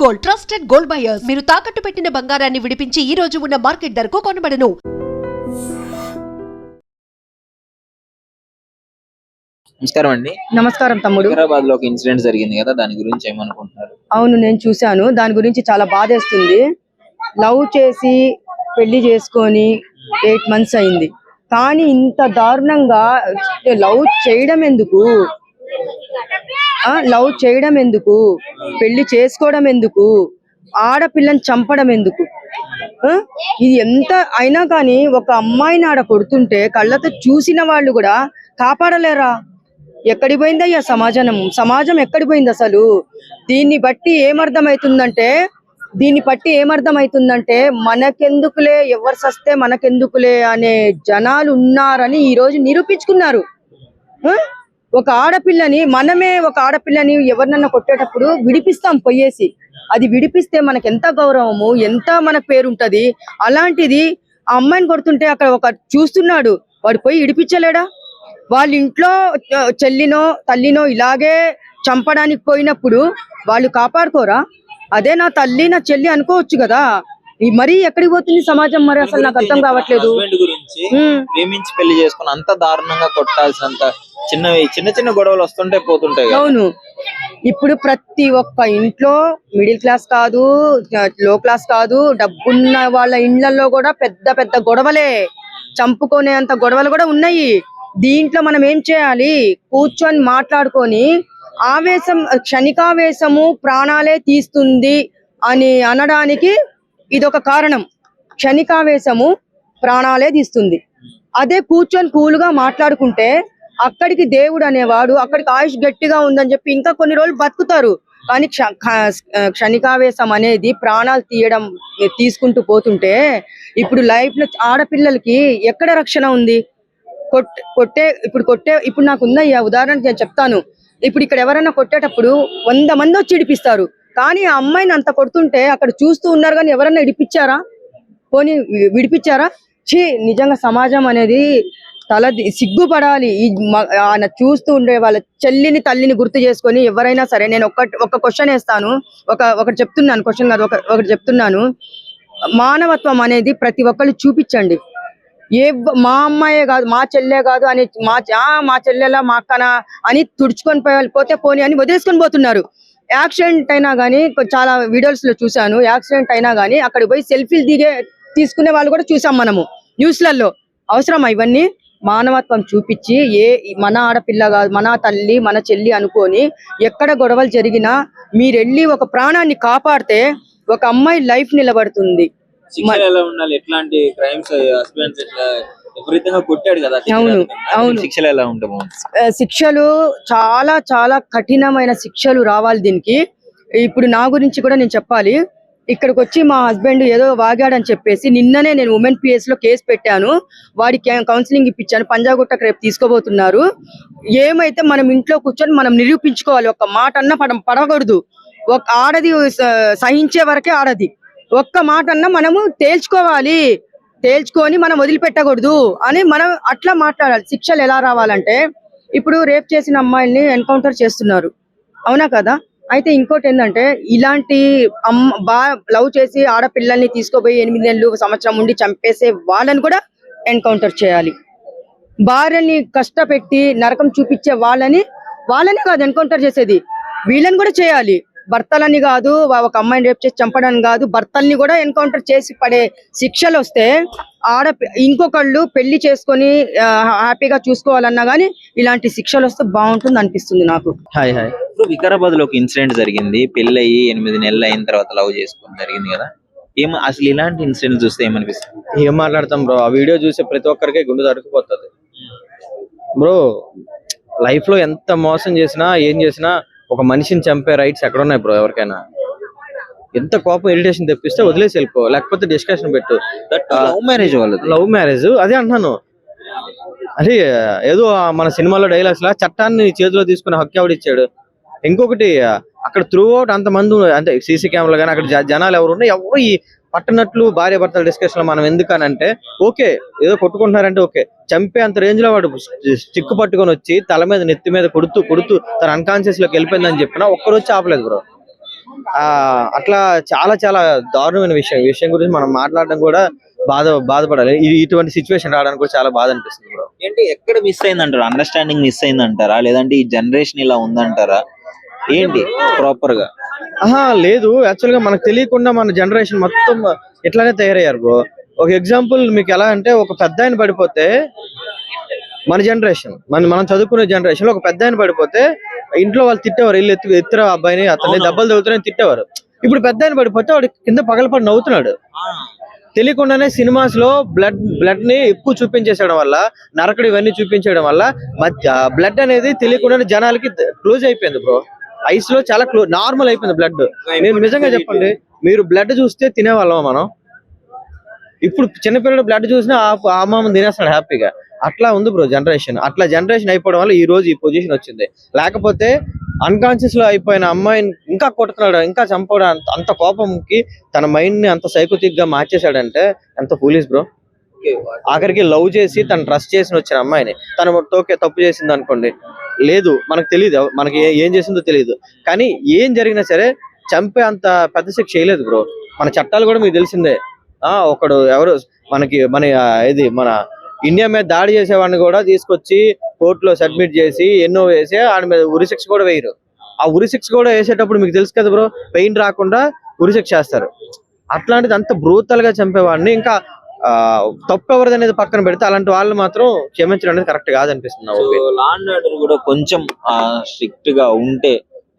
Gold, trusted gold buyers. మీరు తాకట్టు పెట్టిన బంగారాన్ని విడిపించి ఈ రోజు ఉన్న మార్కెట్ ధరకు కొనబడను. నమస్కారం అండి. నమస్కారం తమ్ముడు. హైదరాబాద్ లో ఒక ఇన్సిడెంట్ జరిగింది కదా, దాని గురించి ఏమనుకుంటున్నారు? అవును, నేను చూశాను. దాని గురించి చాలా బాధేస్తుంది. లవ్ చేసి పెళ్లి చేసుకొని 8 months అయింది, కానీ ఇంత దారుణంగా లవ్ చేయడం ఎందుకు? లవ్ చేయడం ఎందుకు? పెళ్లి చేసుకోవడం ఎందుకు? ఆడపిల్లని చంపడం ఎందుకు? ఇది ఎంత అయినా కానీ ఒక అమ్మాయిని ఆడ కొడుతుంటే కళ్ళతో చూసిన వాళ్ళు కూడా కాపాడలేరా? ఎక్కడి పోయిందయ్యా సమాజం ఎక్కడి పోయింది అసలు? దీన్ని బట్టి ఏమర్థమైతుందంటే మనకెందుకులే, ఎవరు సస్తే మనకెందుకులే అనే జనాలు ఉన్నారని ఈ రోజు నిరూపించుకున్నారు. ఒక ఆడపిల్లని ఎవరినన్నా కొట్టేటప్పుడు విడిపిస్తాం పోయేసి. అది విడిపిస్తే మనకి ఎంత గౌరవము, ఎంత మన పేరుంటది. అలాంటిది ఆ అమ్మాయిని కొడుతుంటే అక్కడ ఒక చూస్తున్నాడు, వాడు పోయి విడిపించలేడా? వాళ్ళ ఇంట్లో చెల్లినో తల్లినో ఇలాగే చంపడానికి పోయినప్పుడు వాళ్ళు కాపాడుకోరా? అదే నా తల్లి నా చెల్లి అనుకోవచ్చు కదా. మరీ ఎక్కడికి పోతుంది సమాజం? మరి అసలు నాకు అర్థం కావట్లేదు. ప్రేమించి పెళ్లి చేసుకుని అంత దారుణంగా కొట్టాల్సినంత చిన్న చిన్న గొడవలు వస్తుంటే పోతుంటాయి. అవును, ఇప్పుడు ప్రతి ఒక్క ఇంట్లో మిడిల్ క్లాస్ కాదు, లో క్లాస్ కాదు, డబ్బున్న వాళ్ళ ఇళ్లలో కూడా పెద్ద పెద్ద గొడవలే, చంపుకునేంత గొడవలు కూడా ఉన్నాయి. దీంట్లో మనం ఏం చేయాలి? కూర్చొని మాట్లాడుకొని, క్షణికావేశము ప్రాణాలే తీస్తుంది అని అనడానికి ఇదొక కారణం. క్షణికావేశము ప్రాణాలే తీస్తుంది. అదే కూర్చొని కూలుగా మాట్లాడుకుంటే అక్కడికి దేవుడు అనేవాడు, అక్కడికి ఆయుష్ గట్టిగా ఉందని చెప్పి ఇంకా కొన్ని రోజులు బతుకుతారు. కానీ క్షణికావేశం అనేది ప్రాణాలు తీసుకుంటూ పోతుంటే ఇప్పుడు లైఫ్ లో ఆడపిల్లలకి ఎక్కడ రక్షణ ఉంది? ఇప్పుడు నాకు ఉందయ్యా ఉదాహరణకి నేను చెప్తాను. ఇప్పుడు ఇక్కడ ఎవరైనా కొట్టేటప్పుడు 100 మంది వచ్చి ఇడిపిస్తారు, కానీ ఆ అమ్మాయిని అంత కొడుతుంటే అక్కడ చూస్తూ ఉన్నారు, కానీ ఎవరన్నా విడిపించారా? నిజంగా సమాజం అనేది సిగ్గుపడాలి. ఆయన చూస్తూ ఉండే వాళ్ళ చెల్లిని తల్లిని గుర్తు చేసుకొని ఎవరైనా సరే. నేను ఒక క్వశ్చన్ వేస్తాను, ఒకటి చెప్తున్నాను, క్వశ్చన్ కాదు, ఒకటి చెప్తున్నాను. మానవత్వం అనేది ప్రతి ఒక్కళ్ళు చూపించండి. మా అమ్మాయే కాదు, మా చెల్లె కాదు అని మా చెల్లెలా మా అక్కనా అని తుడుచుకొని పోతే పోని అని వదిలేసుకొని పోతున్నారు. యాక్సిడెంట్ అయినా గానీ, చాలా వీడియోస్ లో చూసాను, యాక్సిడెంట్ అయినా గానీ అక్కడికి పోయి సెల్ఫీలు తీసుకునే వాళ్ళు కూడా చూసాం మనము న్యూస్లలో. అవసరమా ఇవన్నీ? మానవత్వం చూపించి మన ఆడపిల్ల కాదు, మన తల్లి మన చెల్లి అనుకొని ఎక్కడ గొడవలు జరిగినా మీరెళ్ళి ఒక ప్రాణాన్ని కాపాడితే ఒక అమ్మాయి లైఫ్ నిలబడుతుంది. ఎట్లాంటి క్రైమ్స్ హస్బెండ్స్ విపరీతంగా కొట్టాడు కదా, శిక్షలు ఎలా ఉంటాము? శిక్షలు చాలా చాలా కఠినమైన శిక్షలు రావాలి దీనికి. ఇప్పుడు నా గురించి కూడా నేను చెప్పాలి. ఇక్కడికి వచ్చి మా హస్బెండ్ ఏదో వాగాడని చెప్పేసి నిన్ననే నేను ఉమెన్ పిఎస్ లో కేసు పెట్టాను. వాడికి కౌన్సిలింగ్ ఇప్పించాను. పంజాగుట్టకు రేపు తీసుకోబోతున్నారు. ఏమైతే మనం ఇంట్లో కూర్చొని మనం నిరూపించుకోవాలి. ఒక్క మాట అన్నా పడకూడదు. ఒక ఆడది సహించే వరకే ఆడది. ఒక్క మాట అన్నా మనము తేల్చుకొని మనం వదిలిపెట్టకూడదు అని మనం అట్లా మాట్లాడాలి. శిక్షలు ఎలా రావాలంటే, ఇప్పుడు రేప్ చేసిన అమ్మాయిల్ని ఎన్కౌంటర్ చేస్తున్నారు, అవునా కదా? అయితే ఇంకోటి ఏంటంటే, ఇలాంటి లవ్ చేసి ఆడపిల్లల్ని తీసుకోపోయి 8 నెలలు సంవత్సరం ఉండి చంపేసే వాళ్ళని కూడా ఎన్కౌంటర్ చేయాలి. భార్యని కష్టపెట్టి నరకం చూపించే వాళ్ళని కాదు ఎన్కౌంటర్ చేసేది, వీళ్ళని కూడా చేయాలి. భర్తలని కాదు, ఒక అమ్మాయిని రేప్ చేసి చంపడానికి కాదు, భర్తల్ని కూడా ఎన్కౌంటర్ చేసి పడే శిక్షలు వస్తే ఇంకొకళ్ళు పెళ్లి చేసుకొని హ్యాపీగా చూసుకోవాలన్నా గానీ ఇలాంటి శిక్షలు వస్తే బాగుంటుంది అనిపిస్తుంది నాకు. ఇప్పుడు వికారాబాద్ లో ఒక ఇన్సిడెంట్ జరిగింది. పెళ్లి అయ్యి 8 నెలలు అయిన తర్వాత లవ్ చేసుకోవడం జరిగింది కదా. అసలు ఇలాంటి ఇన్సిడెంట్ చూస్తే ఏమనిపిస్తుంది? ఏం మాట్లాడతాం బ్రో, ఆ వీడియో చూసే ప్రతి ఒక్కరికి గుండె తడుకుపోతుంది బ్రో. లైఫ్ లో ఎంత మోసం చేసినా ఏం చేసినా ఒక మనిషిని చంపే రైట్స్ ఎక్కడున్నాయి బ్రో? ఎవరికైనా ఎంత కోపం ఇరిటేషన్ తెప్పిస్తే వదిలేసి వెళ్ళిపో, లేకపోతే డిస్కషన్ పెట్టు. లవ్ మ్యారేజ్ అదే అంటున్నాను. అది ఏదో మన సినిమాలో డైలాగ్స్ లా చట్టాన్ని చేతిలో తీసుకునే హక్కు ఎవడిచ్చాడు? ఇంకొకటి, అక్కడ త్రూ అవుట్ అంతమంది అంటే సీసీ కెమెరాలు కానీ అక్కడ జనాలు ఎవరు ఉన్నా ఎవరు ఈ పట్టనట్లు భార్య భర్తల డిస్కషన్ మనం ఎందుకనంటే, ఓకే ఏదో కొట్టుకుంటున్నారంటే ఓకే, చంపే అంత రేంజ్ లో వాడు స్టిక్ పట్టుకొని వచ్చి తల మీద నెత్తి మీద కొడుతూ తన అన్కాన్షియస్ లోకి వెళ్ళిపోయిందని చెప్పినా ఒక్కరోజు ఆపలేదు బ్రో. అట్లా చాలా చాలా దారుణమైన విషయం గురించి మనం మాట్లాడడం కూడా బాధపడాలి. ఇటువంటి సిచ్యువేషన్ రావడానికి కూడా చాలా బాధ అనిపిస్తుంది బ్రో. ఏంటి ఎక్కడ మిస్ అయిందంటారా? అండర్స్టాండింగ్ మిస్ అయిందంటారా, లేదంటే ఈ జనరేషన్ ఇలా ఉందంటారా? ఏంటి ప్రాపర్ గా? లేదు, యాక్చువల్ గా మనకు తెలియకుండా మన జనరేషన్ మొత్తం ఇట్లానే తయారయ్యారు బ్రో. ఒక ఎగ్జాంపుల్ మీకు ఎలా అంటే, ఒక పెద్ద ఆయన పడిపోతే మన జనరేషన్ మనం చదువుకునే జనరేషన్ లో ఒక పెద్ద ఆయన పడిపోతే ఇంట్లో వాళ్ళు తిట్టేవారు, ఇల్లు ఎత్తురా అబ్బాయిని, అతన్ని దెబ్బలు తగులుతున్నాయని తిట్టేవారు. ఇప్పుడు పెద్ద ఆయన పడిపోతే వాడు కింద పగలపడి నవ్వుతున్నాడు. తెలియకుండానే సినిమాస్ లో బ్లడ్ ని ఎక్కువ చూపించేయడం వల్ల, నరకడు ఇవన్నీ చూపించడం వల్ల బ్లడ్ అనేది తెలియకుండానే జనాలకి క్లోజ్ అయిపోయింది బ్రో. ఐస్ లో చాలా నార్మల్ అయిపోయింది బ్లడ్. నేను నిజంగా చెప్పండి, మీరు బ్లడ్ చూస్తే తినేవాళ్ళం మనం. ఇప్పుడు చిన్నపిల్లడు బ్లడ్ చూసినా ఆ మామ తినేస్తాడు హ్యాపీగా. అట్లా ఉంది బ్రో జనరేషన్. అట్లా జనరేషన్ అయిపోవడం వల్ల ఈ రోజు ఈ పొజిషన్ వచ్చింది. లేకపోతే అన్కాన్షియస్ లో అయిపోయిన అమ్మాయిని ఇంకా కొడుతున్నాడు, ఇంకా చంపడం, అంత కోపంకి తన మైండ్ ని అంత సైకోటిక్ గా మార్చేశాడంటే ఎంత ఫూలిష్ బ్రో. ఆఖరికి లవ్ చేసి తను ట్రస్ట్ చేసి వచ్చిన అమ్మాయిని తను తప్పు చేసింది అనుకోండి, లేదు మనకు తెలియదు, మనకి ఏం చేసిందో తెలియదు, కానీ ఏం జరిగినా సరే చంపే అంత పెద్ద శిక్ష చేయలేదు బ్రో. మన చట్టాలు కూడా మీకు తెలిసిందే. ఒకడు ఎవరు మన ఇండియా మీద దాడి చేసేవాడిని కూడా తీసుకొచ్చి కోర్టులో సబ్మిట్ చేసి ఎన్నో వేసి వాడి మీద ఉరి శిక్ష కూడా వేయరు. ఆ ఉరి శిక్ష కూడా వేసేటప్పుడు మీకు తెలుసు కదా బ్రో, పెయిన్ రాకుండా ఉరి శిక్ష వేస్తారు. అట్లాంటిది అంత బ్రూతల్ గా చంపేవాడిని ఇంకా తప్పు ఎవరిది అనేది పక్కన పెడితే అలాంటి వాళ్ళు మాత్రం క్షమించడం అనేది కరెక్ట్ కాదనిపిస్తుంది. లా అండ్ ఆర్డర్ కూడా కొంచెం స్ట్రిక్ట్ గా ఉంటే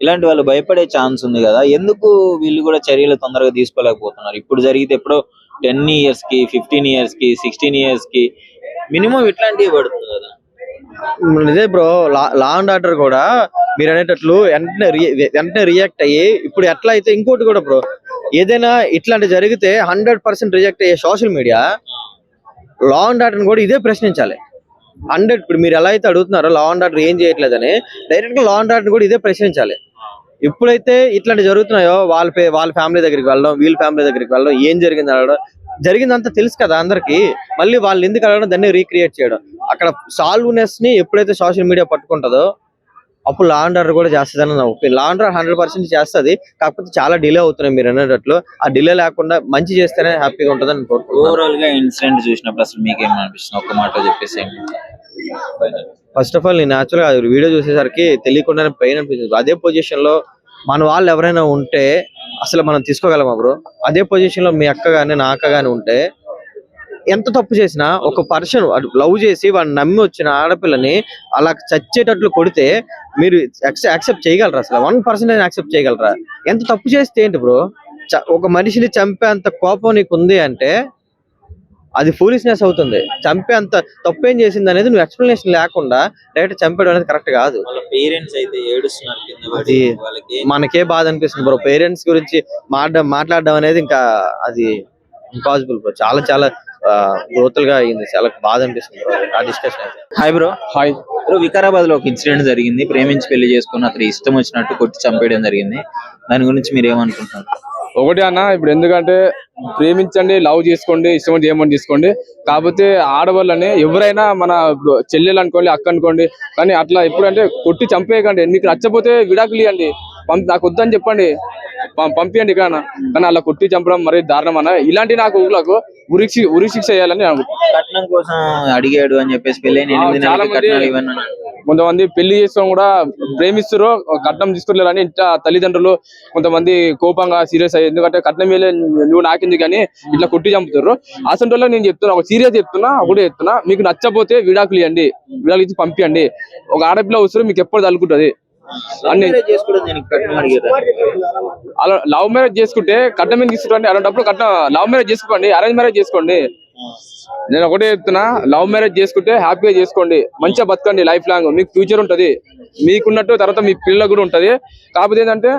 ఇలాంటి వాళ్ళు భయపడే ఛాన్స్ ఉంది కదా, ఎందుకు వీళ్ళు కూడా చర్యలు తొందరగా తీసుకోలేకపోతున్నారు? ఇప్పుడు జరిగితే ఎప్పుడో 10 years కి 15 years కి 16 years కి మినిమం ఇట్లాంటివి పడుతుంది కదా. ఇదే బ్రో, లా అండ్ ఆర్డర్ కూడా మీరు అనేటట్లు వెంటనే రియాక్ట్ అయ్యి, ఇప్పుడు ఎట్లా అయితే ఇంకోటి కూడా బ్రో, ఏదైనా ఇట్లాంటి జరిగితే 100% రియాక్ట్ అయ్యే social media law and order కూడా ఇదే ప్రశ్నించాలి. 100 ఇప్పుడు మీరు ఎలా అయితే అడుగుతున్నారో లా అండ్ ఆర్డర్ ఏం చేయట్లేదని, డైరెక్ట్ గా లా అండ్ ఆర్డర్ కూడా ఇదే ప్రశ్నించాలి. ఎప్పుడైతే ఇట్లాంటి జరుగుతున్నాయో వాళ్ళ ఫ్యామిలీ దగ్గరికి వెళ్ళడం, వీళ్ళ ఫ్యామిలీ దగ్గరికి వెళ్ళడం, ఏం జరిగింది అడగడం, జరిగిందంతా తెలుసు కదా అందరికి, మళ్ళీ వాళ్ళు ఎందుకు అడగడం, దాన్ని రీక్రియేట్ చేయడం. అక్కడ సాల్వ్నెస్ ని ఎప్పుడైతే సోషల్ మీడియా పట్టుకుంటుందో అప్పుడు లా అండ్ ఆర్డర్ కూడా చేస్తుందని నా ఒపీనియన్. లా అండ్ ఆర్డర్ 100% చేస్తుంది, కాకపోతే చాలా డిలే అవుతున్నాయి మీరు అనేటట్లు. ఆ డిలే లేకుండా మంచి చేస్తేనే హ్యాపీగా ఉంటుందని కోరుకుంటున్నాను. ఓవరాల్ గా ఇన్సిడెంట్ చూసినప్పుడు అసలు మీకేం అనిపిస్తుంది? ఒక్క మాట చెప్పేసి. ఫస్ట్ ఆఫ్ ఆల్ నేను యాక్చువల్ గా వీడియో చూసేసరికి తెలియకుండానే పెయిన్ అనిపించింది. అదే పొజిషన్ లో మన వాళ్ళు ఎవరైనా ఉంటే అసలు మనం తీసుకోగలమా బ్రో? అదే పొజిషన్ లో మీ అక్క గాని నా అక్క గాని ఉంటే ఎంత తప్పు చేసినా, ఒక పర్సన్ లవ్ చేసి వాడిని నమ్మి వచ్చిన ఆడపిల్లని అలా చచ్చేటట్లు కొడితే మీరు యాక్సెప్ట్ చేయగలరా? అసలు 1% యాక్సెప్ట్ చేయగలరా? ఎంత తప్పు చేస్తే ఏంటి బ్రో? ఒక మనిషిని చంపే అంత కోపం నీకు ఉంది అంటే అది ఫూలిష్నెస్ అవుతుంది. చంపే అంత తప్పేం చేసింది అనేది నువ్వు ఎక్స్ప్లెనేషన్ లేకుండా డైరెక్ట్ చంపేయడం అనేది కరెక్ట్ కాదు. పేరెంట్స్ అయితే ఏడుస్తున్నారు కింద పడి, వాళ్ళకి మనకే బాధ అనిపిస్తుంది బ్రో. పేరెంట్స్ గురించి మాట్లాడడం అనేది ఇంకా అది ఇంపాసిబుల్ బ్రో. చాలా చాలా గ్రోతల్ గా అయింది, చాలా బాధ అనిపిస్తుంది బ్రో ఆ డిస్కషన్ అయితే. Hi bro. Hi bro, Vikarabad లో ఒక ఇన్సిడెంట్ జరిగింది. ప్రేమించి పెళ్లి చేసుకున్న అతను ఇష్టం వచ్చినట్టు కొట్టి చంపేయడం జరిగింది. దాని గురించి మీరు ఏమనుకుంటున్నారు? ఒకటి అన్న, ఇప్పుడు ఎందుకంటే ప్రేమించండి, లవ్ చేసుకోండి, ఇష్టం చేయమని తీసుకోండి. కాకపోతే ఆడవాళ్ళని ఎవరైనా మన చెల్లెలు అనుకోండి, అక్క అనుకోండి, కానీ అట్లా ఎప్పుడంటే కొట్టి చంపేయకండి. మీకు నచ్చపోతే విడాకులు ఇవ్వండి, నాకు వద్దని చెప్పండి, పంపియండి. కానీ అలా కొట్టి చంపడం మరీ దారుణం అన్న. ఇలాంటి నాకు ఉరి శిక్ష చేయాలని కట్నం కోసం అడిగాడు అని చెప్పేసి పెళ్ళైన 8 నెలలకి కట్నాలు ఇవ్వను. కొంతమంది పెళ్లి చేసుకొని కూడా ప్రేమిస్తారు, కట్నం తీసుకోలేదని ఇంట్లో తల్లిదండ్రులు కొంతమంది కోపంగా సీరియస్ అయ్యి, ఎందుకంటే కట్నం వేలే నువ్వు నాకింది కానీ ఇట్లా కొట్టి చంపుతారు. అసలు నేను చెప్తున్నా, ఒక సీరియస్ చెప్తున్నా, ఒకటే చెప్తున్నా, మీకు నచ్చపోతే విడాకులు ఇవ్వండి, విడాకులు ఇచ్చి పంపియండి. ఒక ఆడపిల్ల వస్తారు మీకు ఎప్పుడు తలుకుంటది. అలా లవ్ మ్యారేజ్ చేసుకుంటే కట్నం మీద తీసుకోండి, అలాంటప్పుడు లవ్ మ్యారేజ్ చేసుకోండి, అరేంజ్ మ్యారేజ్ చేసుకోండి. నేను ఒకటే చెప్తున్నా, లవ్ మ్యారేజ్ చేసుకుంటే హ్యాపీగా చేసుకోండి, మంచిగా బతకండి, లైఫ్ లాంగ్ మీకు ఫ్యూచర్ ఉంటది, మీకున్నట్టు తర్వాత మీ పిల్లలకు కూడా ఉంటది. కాకపోతే ఏంటంటే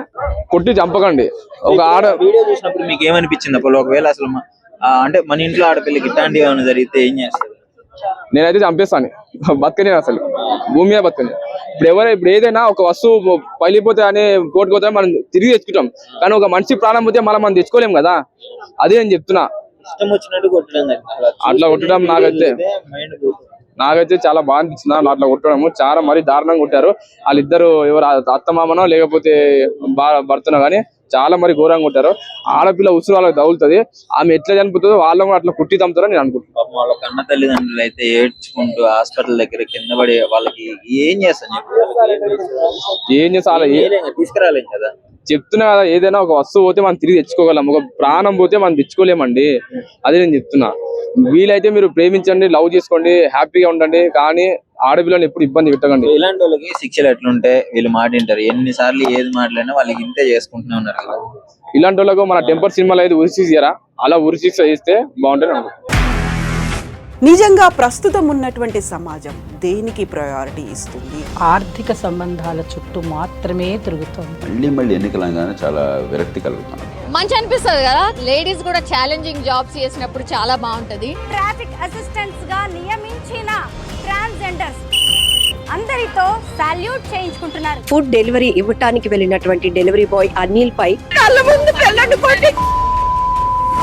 కొట్టి చంపకండి. ఒక వీడియో చూసినప్పుడు మీకు ఏమనిపించింది? అప్పుడు ఒకవేళ అసలు అంటే మన ఇంట్లో ఆడపిల్లకి ఇట్లాంటివి ఏమైనా జరిగితే ఏం చేస్తారు? నేనైతే చంపేస్తాను, బతకనే అసలు భూమి మీద బతకని. ఇప్పుడు ఏదైనా ఒక వస్తువు పగిలిపోతే అని పోటుకోతే మనం తిరిగి తెచ్చుకుంటాం, కానీ ఒక మనిషి ప్రాణం పోతే మనం తెచ్చుకోలేం కదా. అదే నేను చెప్తున్నా, ఇష్టం వచ్చినట్టు కొట్టడం, అట్లా కొట్టడం నాకైతే చాలా బాగా అనిపించింది. అట్లా కొట్టడం చాలా మరీ దారుణంగా కొట్టారు. వాళ్ళిద్దరు ఎవరు అత్తమామనో లేకపోతే భర్తనో కానీ చాలా మరి ఘోరంగా ఉంటారు. ఆడపిల్ల ఉసురు వాళ్ళకి తగులుతుంది, ఆమె ఎట్లా చనిపోతుందో వాళ్ళని కూడా అట్లా కుట్టి తమ్ముతారని నేను అనుకుంటున్నాను. పాపం వాళ్ళ కన్న తల్లిదండ్రులు అయితే ఏడ్చుకుంటూ హాస్పిటల్ దగ్గర కింద పడి వాళ్ళకి ఏం చేస్తాను ఏం చేస్తా తీసుకురాలేం కదా. చెప్తున్నా కదా, ఏదైనా ఒక వస్తువు పోతే మనం తిరిగి తెచ్చుకోగలం, ఒక ప్రాణం పోతే మనం తెచ్చుకోలేమండి. అదే నేను చెప్తున్నా. వీలైతే మీరు ప్రేమించండి, లవ్ చేసుకోండి, హ్యాపీగా ఉండండి, కానీ ఆడపిల్లని ఎప్పుడు ఇబ్బంది పెట్టకండి. ఇలాంటి వాళ్ళకి శిక్షలు ఎట్లుంటే వీళ్ళు మాట వింటారు? ఎన్నిసార్లు ఏది మాట్లాడినా వాళ్ళకి ఇంతే చేసుకుంటూనే ఉన్నారు కదా. ఇలాంటి వాళ్ళకు మన టెంపర్ సినిమాలో అయితే ఉరి శిక్ష చేయరా, అలా ఉరి శిక్ష చేస్తే బాగుంటుంది అనుకుంటున్నాను. నిజంగా ప్రస్తుతం ఉన్నటువంటి సమాజం దేనికి ప్రయారిటీ ఇస్తుంది? ఆర్థిక సంబంధాల చుట్టూ మాత్రమే తిరుగుతోంది. మళ్ళీ ఎన్నికలంగానే చాలా విరక్తి కలుగుతాను. మంచి అనిపిస్తుంది కదా, లేడీస్ కూడా ఛాలెంజింగ్ జాబ్స్ చేసినప్పుడు చాలా బాగుంటది. ట్రాఫిక్ అసిస్టెంట్స్ గా నియమించిన ట్రాన్స్జెండర్స్ అందరితో సాల్యూట్ చేయించుకుంటున్నారు. ఫుడ్ డెలివరీ ఇవ్వటానికి వెళ్ళినటువంటి డెలివరీ బాయ్ అనిల్ పై కళ్ళ ముందు పెళ్ళండి కొట్టి